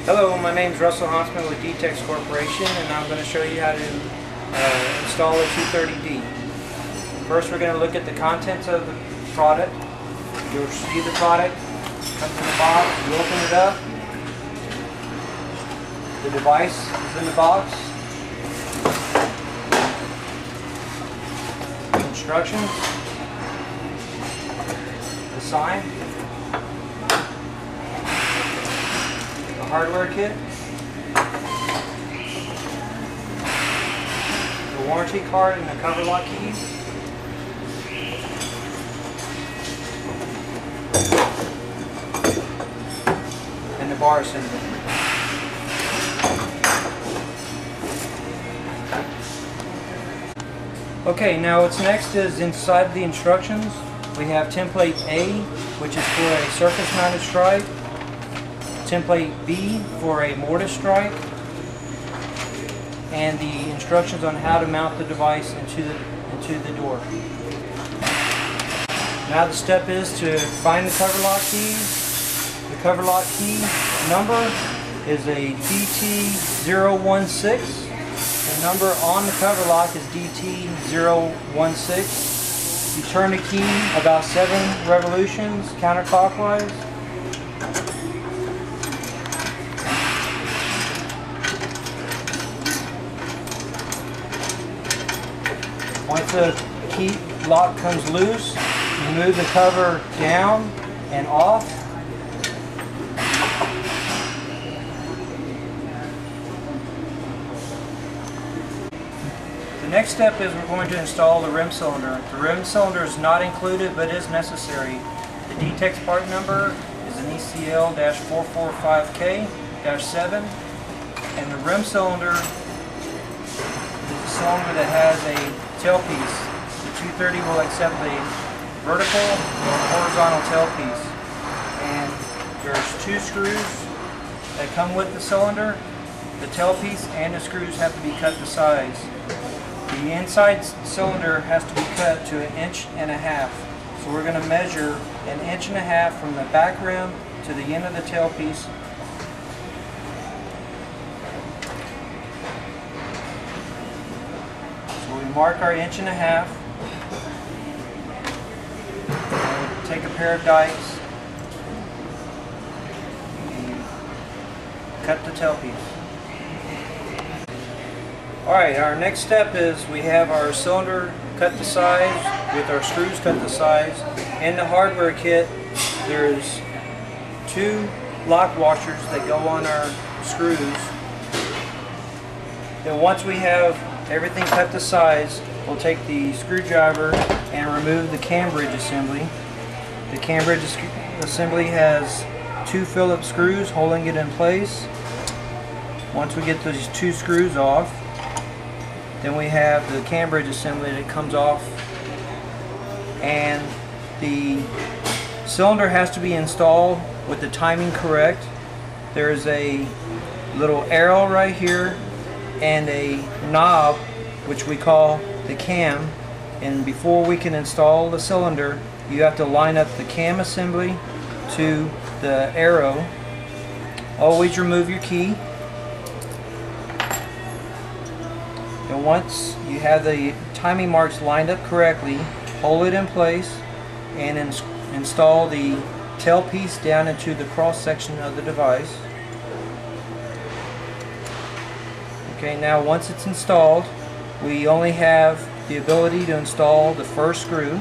Hello, my name is Russell Huntsman with D-Tex Corporation, and I'm going to show you how to install a 230D. First, we're going to look at the contents of the product. You'll see the product comes in the box. You open it up. The device is in the box. Instructions. The sign. Hardware kit, the warranty card and the cover lock keys, and the bar assembly. Okay, now what's next is inside the instructions. We have template A, which is for a surface mounted strike. Template B for a mortise strike, and the instructions on how to mount the device into the door. Now the step is to find the cover lock keys. The cover lock key number is a DT016. The number on the cover lock is DT016. You turn the key about 7 revolutions counterclockwise. Once the key lock comes loose, you move the cover down and off. The next step is we're going to install the rim cylinder. The rim cylinder is not included but is necessary. The D-Tex part number is an ECL-445K-7, and the rim cylinder is a cylinder that has a tailpiece. The 230 will accept a vertical or horizontal tailpiece. And there's 2 screws that come with the cylinder. The tailpiece and the screws have to be cut to size. The inside cylinder has to be cut to 1.5 inches. So we're going to measure 1.5 inches from the back rim to the end of the tailpiece. Mark our 1.5 inches. Take a pair of dikes and cut the tailpiece. Alright, our next step is we have our cylinder cut to size with our screws cut to size. In the hardware kit, there's 2 lock washers that go on our screws. Then once we have everything cut to size, we'll take the screwdriver and remove the cam bridge assembly. The cam bridge assembly has 2 Phillips screws holding it in place. Once we get those 2 screws off, then we have the cam bridge assembly that comes off, and the cylinder has to be installed with the timing correct. There's a little arrow right here and a knob which we call the cam, and before we can install the cylinder you have to line up the cam assembly to the arrow. Always remove your key, and once you have the timing marks lined up correctly, hold it in place and install the tailpiece down into the cross section of the device. Okay, now once it's installed, we only have the ability to install the first screw.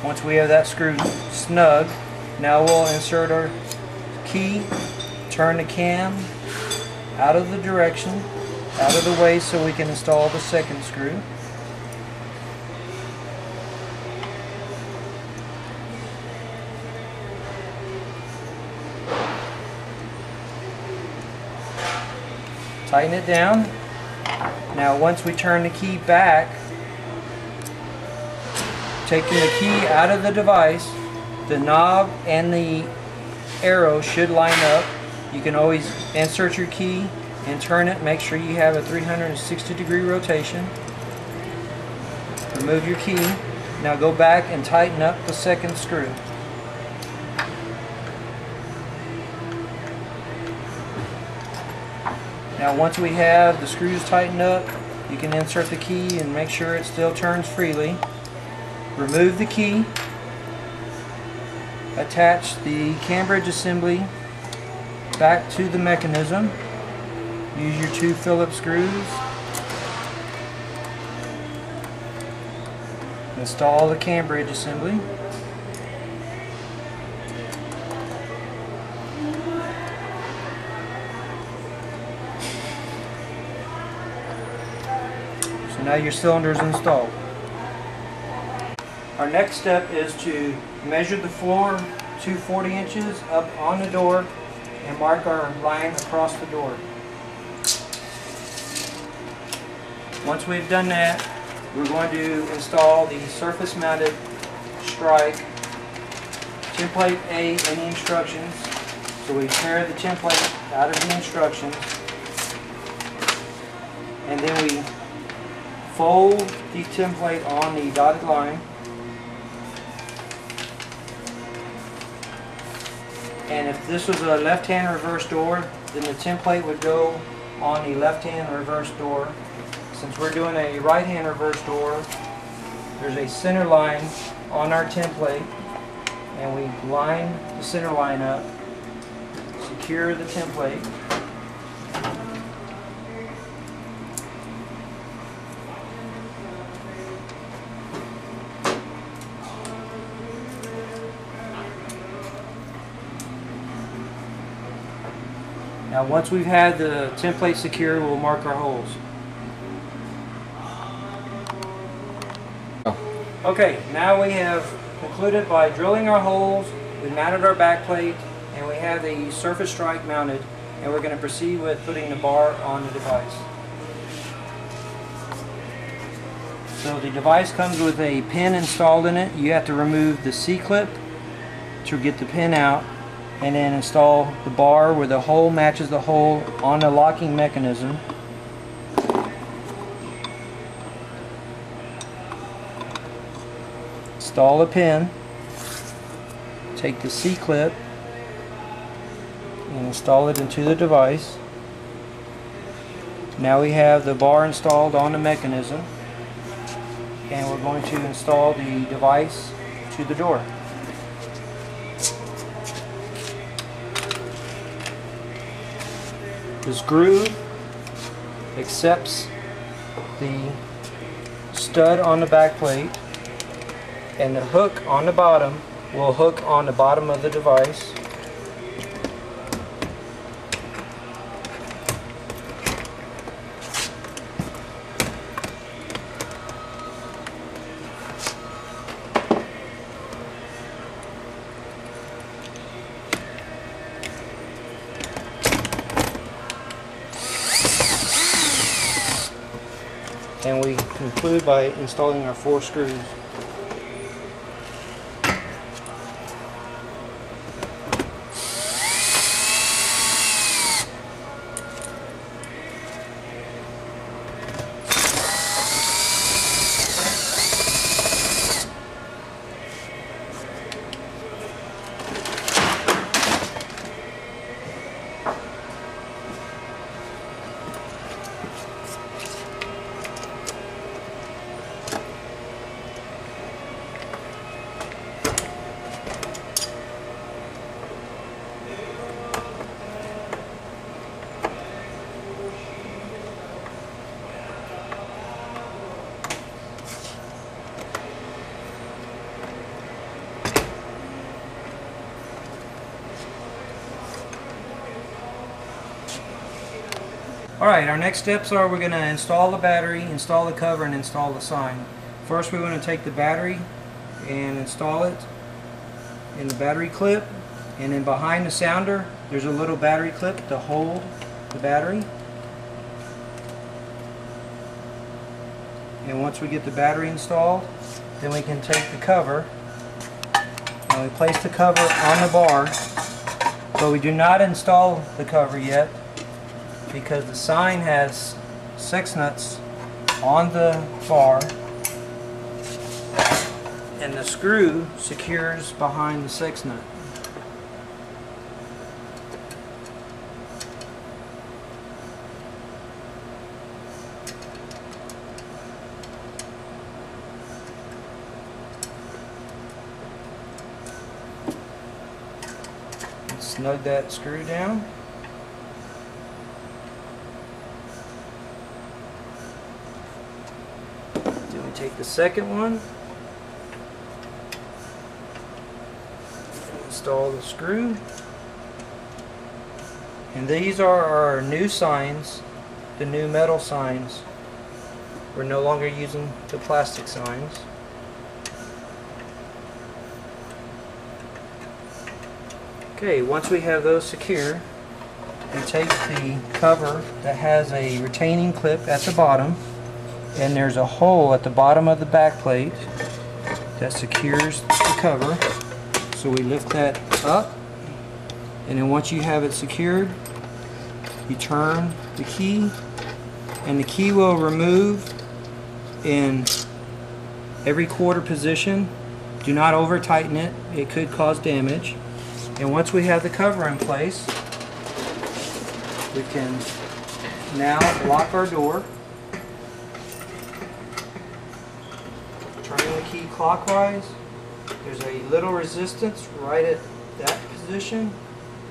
Once we have that screw snug, now we'll insert our key, turn the cam out of the direction, out of the way so we can install the second screw. Tighten it down. Now once we turn the key back, taking the key out of the device, the knob and the arrow should line up. You can always insert your key and turn it. Make sure you have a 360-degree rotation. Remove your key. Now go back and tighten up the second screw. Now once we have the screws tightened up, you can insert the key and make sure it still turns freely. Remove the key. Attach the cam bridge assembly back to the mechanism. Use your 2 Phillips screws. Install the cam bridge assembly. So now your cylinder is installed. Our next step is to measure the floor to 40 inches up on the door and mark our line across the door. Once we've done that, we're going to install the surface mounted strike template A in the instructions. So we tear the template out of the instructions and then we fold the template on the dotted line. And if this was a left-hand reverse door, then the template would go on the left-hand reverse door. Since we're doing a right-hand reverse door, there's a center line on our template, and we line the center line up, secure the template, now once we've had the template secure, we'll mark our holes. Okay, now we have concluded by drilling our holes, we mounted our back plate, and we have the surface strike mounted, and we're going to proceed with putting the bar on the device. So the device comes with a pin installed in it. You have to remove the C-clip to get the pin out, and then install the bar where the hole matches the hole on the locking mechanism. Install a pin, take the C-clip and install it into the device. Now we have the bar installed on the mechanism, and we're going to install the device to the door. This groove accepts the stud on the back plate, and the hook on the bottom will hook on the bottom of the device. And we conclude by installing our 4 screws. Alright, our next steps are we're going to install the battery, install the cover, and install the sign. First we're going to take the battery and install it in the battery clip, and then behind the sounder there's a little battery clip to hold the battery. And once we get the battery installed, then we can take the cover and we place the cover on the bar. But we do not install the cover yet, because the sign has 6 nuts on the bar, and the screw secures behind the 6 nut. Snug that screw down. Then we take the second one, install the screw, and these are our new signs, the new metal signs. We're no longer using the plastic signs. Okay, once we have those secure, we take the cover that has a retaining clip at the bottom, and there's a hole at the bottom of the back plate that secures the cover. So we lift that up, and then once you have it secured, you turn the key, and the key will remove in every quarter position. Do not over tighten it, it could cause damage. And once we have the cover in place, we can now lock our door. Turning the key clockwise, there's a little resistance right at that position,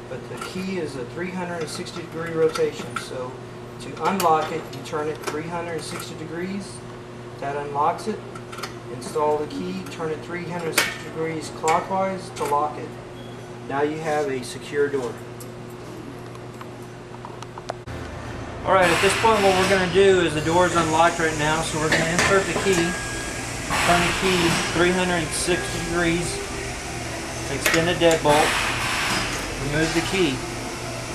but the key is a 360-degree rotation. So to unlock it, you turn it 360 degrees. That unlocks it. Install the key, turn it 360 degrees clockwise to lock it. Now you have a secure door. Alright, at this point what we're going to do is the door is unlocked right now, so we're going to insert the key, turn the key 360 degrees, extend the deadbolt, remove the key.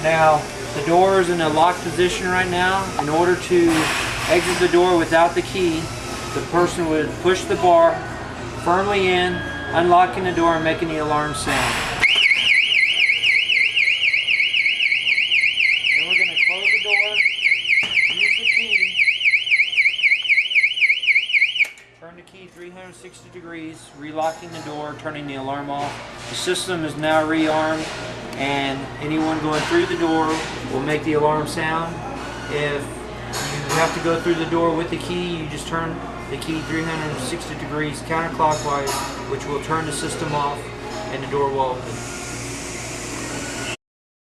Now, the door is in a locked position right now. In order to exit the door without the key, the person would push the bar firmly in, unlocking the door and making the alarm sound. Turn the key 360 degrees, relocking the door, turning the alarm off. The system is now rearmed, and anyone going through the door will make the alarm sound. If you have to go through the door with the key, you just turn the key 360 degrees counterclockwise, which will turn the system off and the door will open.